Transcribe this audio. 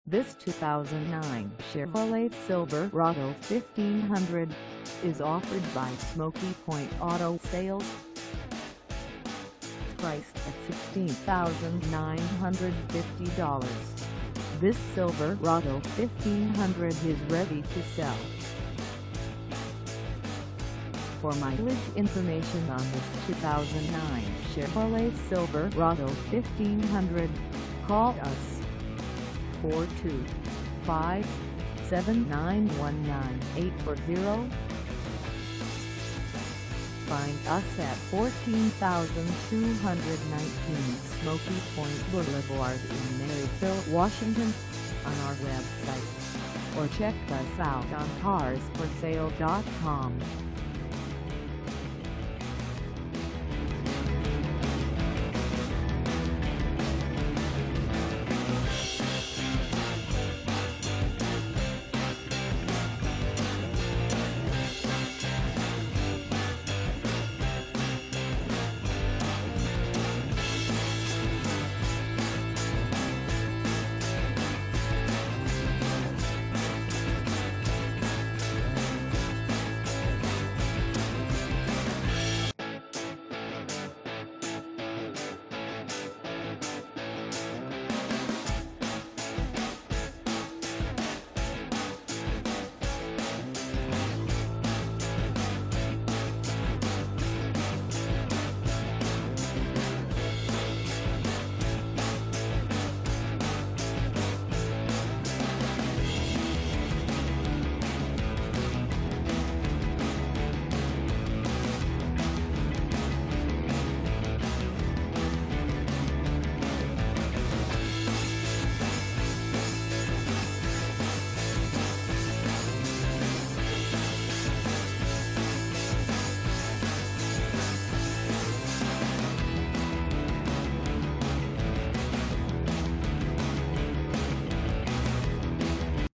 This 2009 Chevrolet Silverado 1500 is offered by Smoky Point Auto Sales. Priced at $16,950, this Silverado 1500 is ready to sell. For mileage information on this 2009 Chevrolet Silverado 1500, call us 425-791-9840. Find us at 14,219 Smoky Point Boulevard in Marysville, Washington, on our website, or check us out on carsforsale.com.